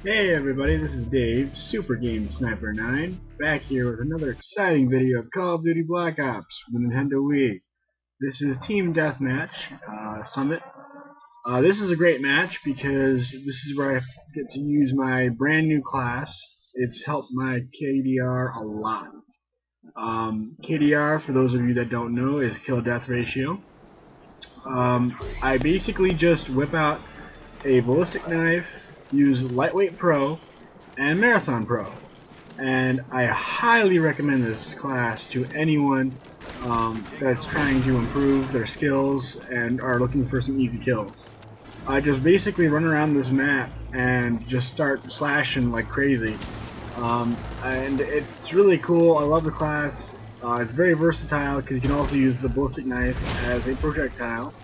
Hey everybody, this is Dave, Super Game Sniper 9, back here with another exciting video of Call of Duty Black Ops for the Nintendo Wii. This is Team Deathmatch Summit. This is a great match because this is where I get to use my brand new class. It's helped my KDR a lot. KDR, for those of you that don't know, is kill-death ratio. I basically just whip out a ballistic knife, use lightweight pro, and marathon pro. And I highly recommend this class to anyone that's trying to improve their skills and are looking for some easy kills. I just basically run around this map and just start slashing like crazy. And it's really cool. I love the class. It's very versatile because you can also use the ballistic knife as a projectile.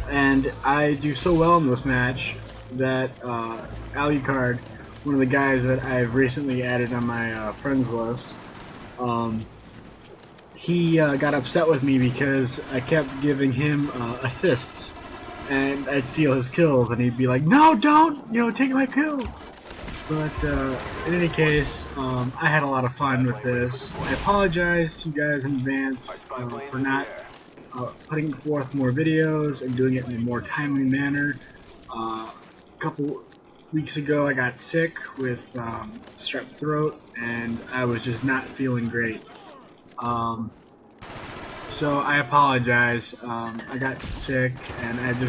And I do so well in this match that Alucard, one of the guys that I've recently added on my friends list, he got upset with me because I kept giving him assists, and I'd steal his kills, and he'd be like, "No, don't! You know, take my kill." But in any case, I had a lot of fun with this. I apologize to you guys in advance for not putting forth more videos and doing it in a more timely manner. A couple weeks ago I got sick with strep throat and I was just not feeling great. So I apologize. I got sick and I've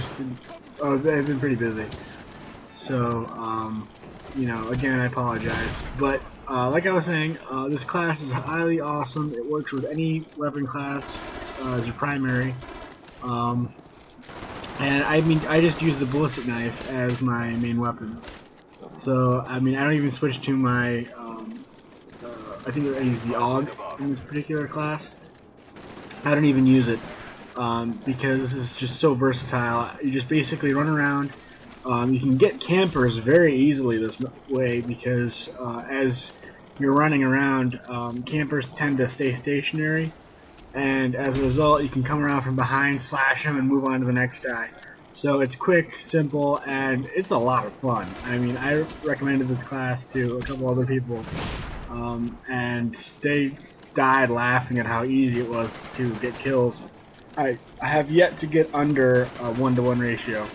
been pretty busy. So, you know, again, I apologize. But like I was saying, this class is highly awesome. It works with any weapon class as your primary. And I mean, I just use the ballistic knife as my main weapon. So, I mean, I don't even switch to my, I think I use the AUG in this particular class. I don't even use it, because this is just so versatile. You just basically run around. You can get campers very easily this way because as you're running around, campers tend to stay stationary, and as a result you can come around from behind, slash them, and move on to the next guy. So it's quick, simple, and it's a lot of fun. I mean, I recommended this class to a couple other people, and they died laughing at how easy it was to get kills. I have yet to get under a 1-to-1 ratio.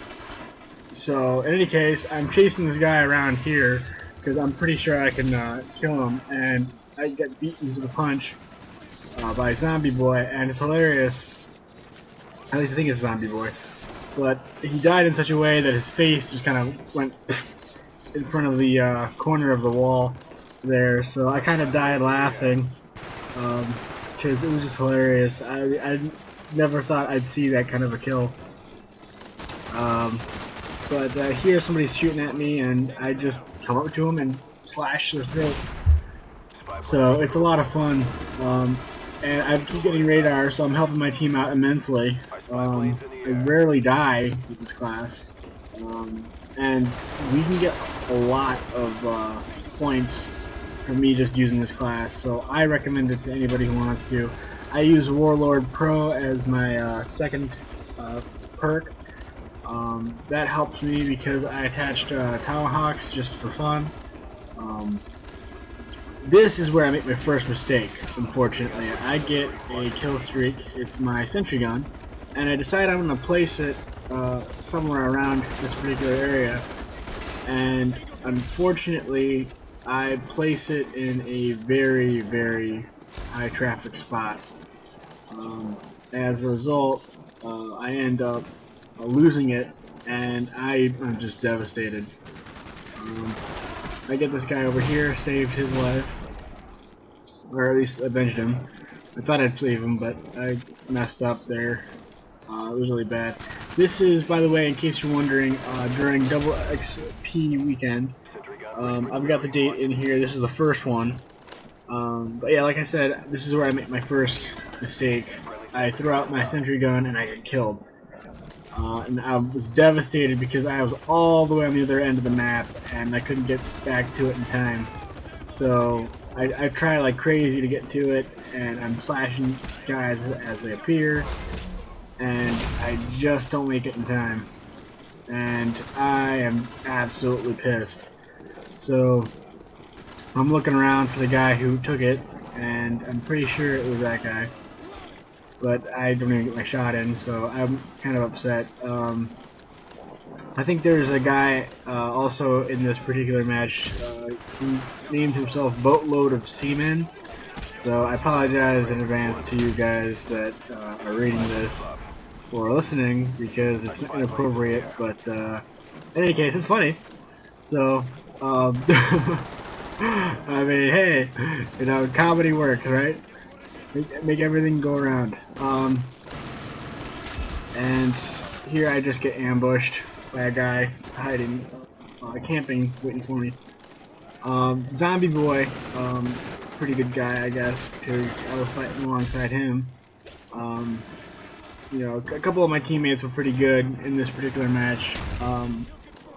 So, in any case, I'm chasing this guy around here because I'm pretty sure I can kill him, and I get beaten to the punch by Zombie Boy, and it's hilarious. At least I think it's Zombie Boy. But he died in such a way that his face just kind of went in front of the corner of the wall there, so I kind of died laughing because it was just hilarious. I never thought I'd see that kind of a kill. But here somebody's shooting at me, and I just come up to him and slash their throat. So it's a lot of fun, and I keep getting radar, so I'm helping my team out immensely. I rarely die with this class, and we can get a lot of points from me just using this class. So I recommend it to anybody who wants to. I use Warlord Pro as my second perk. That helps me because I attached Tomahawks just for fun. This is where I make my first mistake, unfortunately. I get a kill streak, it's my sentry gun, and I decide I'm going to place it somewhere around this particular area, and unfortunately I place it in a very, very high traffic spot. As a result, I end up losing it, and I'm just devastated. I get this guy over here, saved his life, or at least avenged him. I thought I'd save him, but I messed up there. It was really bad. This is, by the way, in case you're wondering, during Double XP weekend. I've got the date in here. This is the first one. But yeah, like I said, this is where I make my first mistake. I threw out my sentry gun and I get killed. And I was devastated because I was all the way on the other end of the map and I couldn't get back to it in time. So I try like crazy to get to it, and I'm slashing guys as they appear, and I just don't make it in time. and I am absolutely pissed. So I'm looking around for the guy who took it, and I'm pretty sure it was that guy, but I don't even get my shot in, so I'm kind of upset. I think there's a guy also in this particular match who named himself Boatload of Seamen. So I apologize in advance to you guys that are reading this or listening because it's inappropriate, but in any case, it's funny. So, I mean, hey, you know, comedy works, right? Make everything go around. And here I just get ambushed by a guy hiding, camping, waiting for me. Zombie Boy, pretty good guy, I guess, because I was fighting alongside him. You know, a couple of my teammates were pretty good in this particular match. And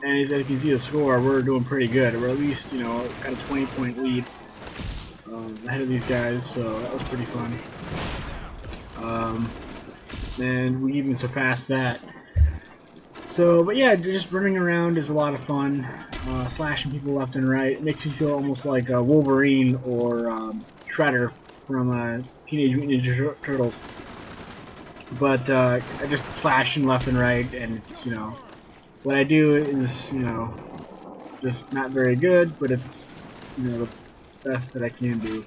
as you can see the score, we're doing pretty good. We're at least, you know, got a 20-point lead ahead of these guys, so that was pretty fun. And we even surpassed that. So, but yeah, just running around is a lot of fun. Slashing people left and right. It makes you feel almost like Wolverine or Shredder from Teenage Mutant Ninja Turtles. But I just slashing left and right, and it's, you know, what I do is, you know, just not very good, but it's, you know, the best that I can do.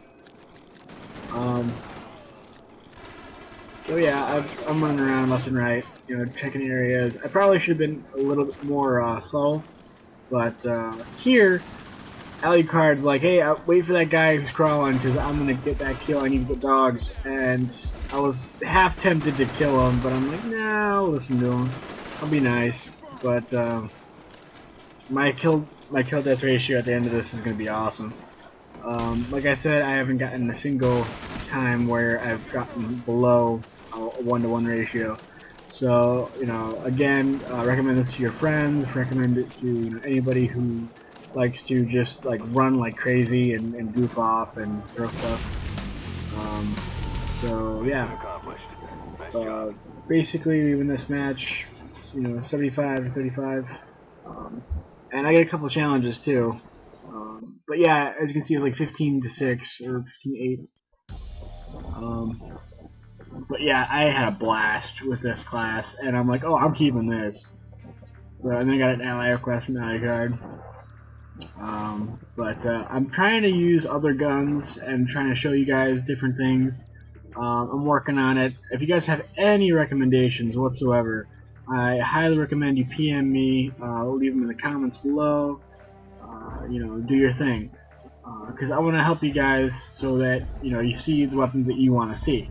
So yeah, I'm running around left and right, you know, checking areas. I probably should have been a little bit more subtle, but here, Alucard's like, hey, wait for that guy who's crawling, because I'm going to get that kill, I need to get dogs. And I was half tempted to kill him, but I'm like, nah, I'll listen to him. I'll be nice. But my kill death ratio at the end of this is going to be awesome. Like I said, I haven't gotten a single time where I've gotten below a 1-to-1 ratio. So, you know, again, recommend this to your friends, recommend it to, you know, anybody who likes to just like run like crazy and goof off and throw stuff. So yeah, basically we win this match, you know, 75-35, and I get a couple challenges too. But yeah, as you can see, it's like 15-6 or 15-8. But yeah, I had a blast with this class, and I'm like, oh, I'm keeping this. So, and then I got an ally request from Alucard. But I'm trying to use other guns and trying to show you guys different things. I'm working on it. If you guys have any recommendations whatsoever, I highly recommend you PM me, leave them in the comments below. You know, do your thing. Because I want to help you guys so that, you know, you see the weapons that you want to see.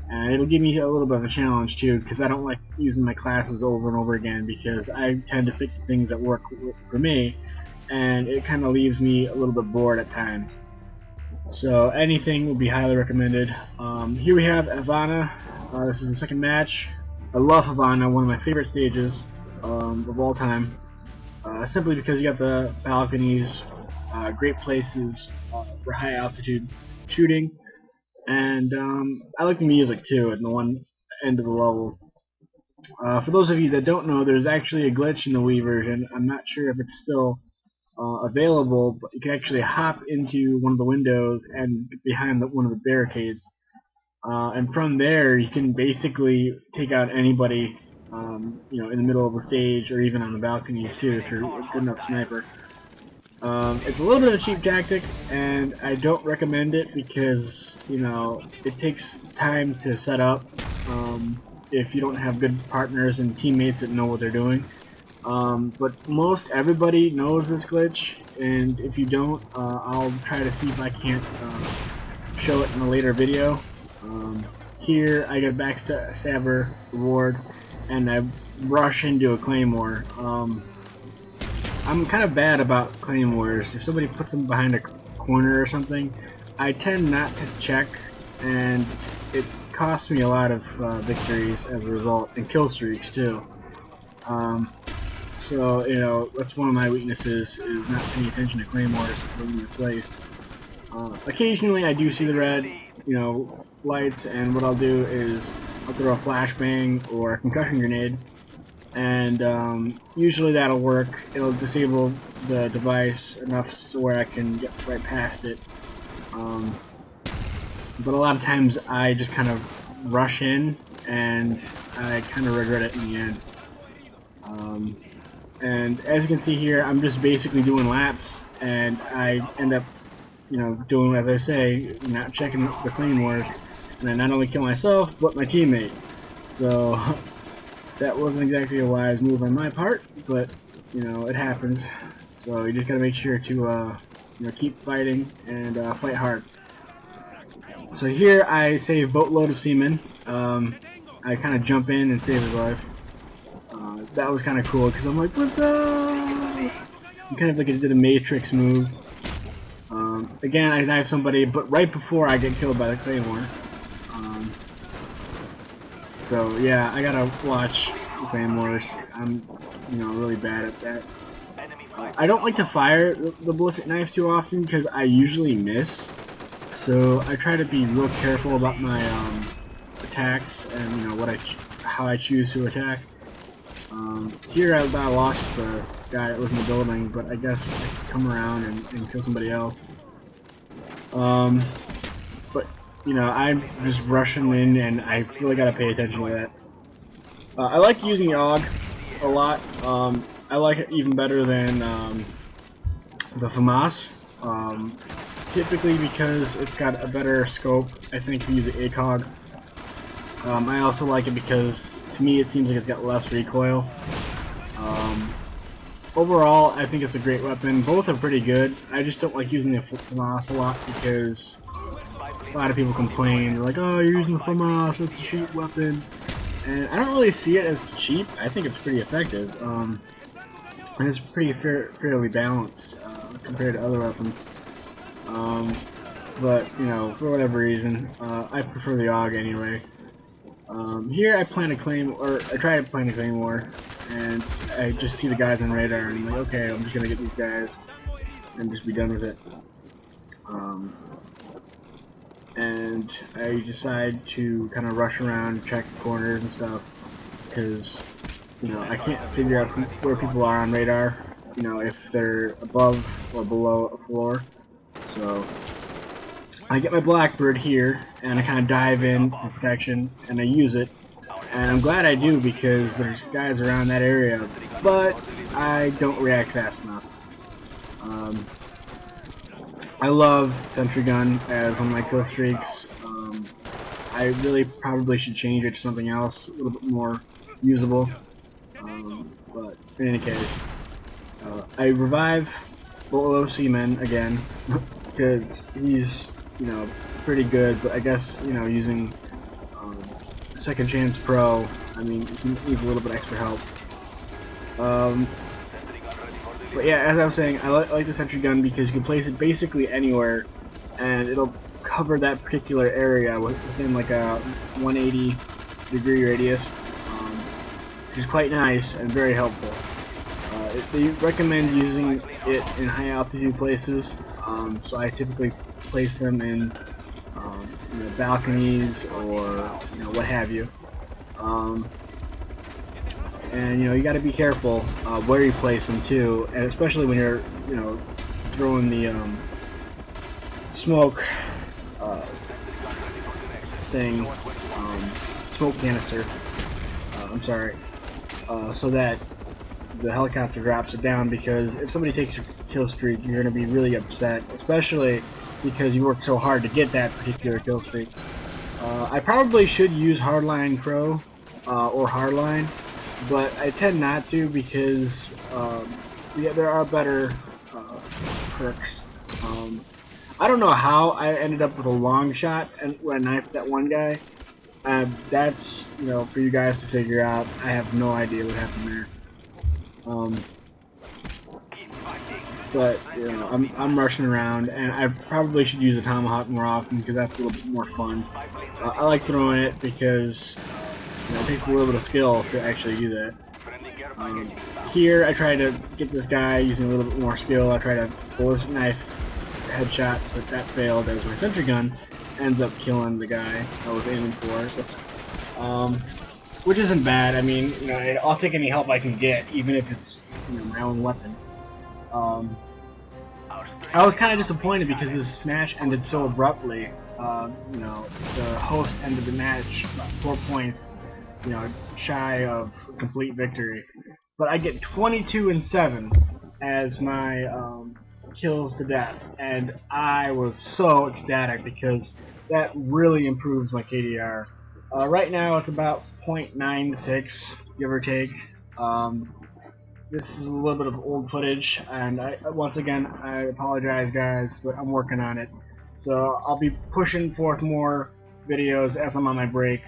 And it'll give me a little bit of a challenge too, because I don't like using my classes over and over again, because I tend to pick the things that work for me, and it kind of leaves me a little bit bored at times. So anything will be highly recommended. Here we have Havana. This is the second match. I love Havana, one of my favorite stages of all time. Simply because you got the balconies, great places for high altitude shooting, and I like the music too at the one end of the level. For those of you that don't know, there's actually a glitch in the Wii version. I'm not sure if it's still available, but you can actually hop into one of the windows and behind one of the barricades. And from there, you can basically take out anybody, you know, in the middle of the stage or even on the balconies too, if you're a good enough sniper. It's a little bit of a cheap tactic, and I don't recommend it because, you know, it takes time to set up if you don't have good partners and teammates that know what they're doing. But most everybody knows this glitch, and if you don't, I'll try to see if I can't show it in a later video. Here I get a backstabber reward, and I rush into a claymore. I'm kind of bad about claymores. If somebody puts them behind a corner or something, I tend not to check, and it costs me a lot of victories as a result, and kill streaks too. So, you know, that's one of my weaknesses, is not paying attention to claymores when they're placed. Occasionally I do see the red, you know, lights, and what I'll do is I'll throw a flashbang or a concussion grenade, and usually that'll work. It'll disable the device enough so where I can get right past it. But a lot of times I just kind of rush in, and I kind of regret it in the end. And as you can see here, I'm just basically doing laps, and I end up, doing as I say, not checking the claymores, and I not only kill myself, but my teammate. So that wasn't exactly a wise move on my part, but it happens. So you just gotta make sure to keep fighting and fight hard. So here I save boatload of seamen. I kind of jump in and save his life. That was kind of cool because I'm like, what's up? I'm kind of like I did a Matrix move. Again, I knife somebody, but right before I get killed by the claymore. So yeah, I gotta watch the claymores. I'm, really bad at that. I don't like to fire the ballistic knife too often because I usually miss. So I try to be real careful about my attacks and how I choose to attack. Here I about lost the guy that was in the building, but I guess I could come around and kill somebody else. But I'm just rushing in, and I really gotta pay attention to that. I like using AUG a lot. I like it even better than the FAMAS. Typically because it's got a better scope, I think, to use the ACOG. I also like it because, to me, it seems like it's got less recoil. Overall, I think it's a great weapon. Both are pretty good. I just don't like using the FAMAS a lot because a lot of people complain. They're like, oh, you're using the FAMAS, it's a cheap weapon. And I don't really see it as cheap. I think it's pretty effective. And it's pretty fairly balanced compared to other weapons. But, for whatever reason, I prefer the AUG anyway. Here I plan a claim, or I try to plan a claymore, and I just see the guys on radar, and I'm like, okay, I'm just gonna get these guys, and just be done with it. And I decide to kind of rush around, check corners and stuff, because, I can't figure out where people are on radar, if they're above or below a floor. So I get my Blackbird here, and I kind of dive in protection, and I use it. And I'm glad I do because there's guys around that area, but I don't react fast enough. I love Sentry Gun as one of my kill streaks. I really probably should change it to something else, a little bit more usable. But in any case, I revive Bolo Seaman again because he's pretty good, but I guess using Second Chance Pro, I mean, he needs a little bit extra help. But yeah, as I was saying, I like the Sentry Gun because you can place it basically anywhere, and it'll cover that particular area within like a 180-degree radius, which is quite nice and very helpful. They recommend using it in high altitude places, so I typically place them in balconies or what have you. And you got to be careful where you place them too, and especially when you're throwing the smoke thing, smoke canister. I'm sorry, so that the helicopter drops it down, because if somebody takes your kill streak, you're going to be really upset, especially because you worked so hard to get that particular kill streak. I probably should use Hardline Crow or Hardline, but I tend not to because yeah, there are better perks. I don't know how I ended up with a long shot and when I knifed that one guy. That's for you guys to figure out. I have no idea what happened there. But I'm rushing around, and I probably should use a tomahawk more often because that's a little bit more fun. I like throwing it because it takes a little bit of skill to actually do that. Here I try to get this guy using a little bit more skill. I try to ballistic knife headshot, but that failed as my sentry gun ends up killing the guy I was aiming for. So, which isn't bad. I mean, you know, I'll take any help I can get, even if it's, you know, my own weapon. I was kind of disappointed because this match ended so abruptly. You know, the host ended the match about 4 points, you know, shy of complete victory. But I get 22-7 as my kills to death, and I was so ecstatic because that really improves my KDR. Right now it's about 0.96, give or take. This is a little bit of old footage, and once again, I apologize, guys, but I'm working on it. So I'll be pushing forth more videos as I'm on my break.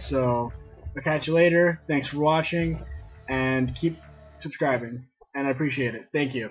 So I'll catch you later. Thanks for watching, and keep subscribing, and I appreciate it. Thank you.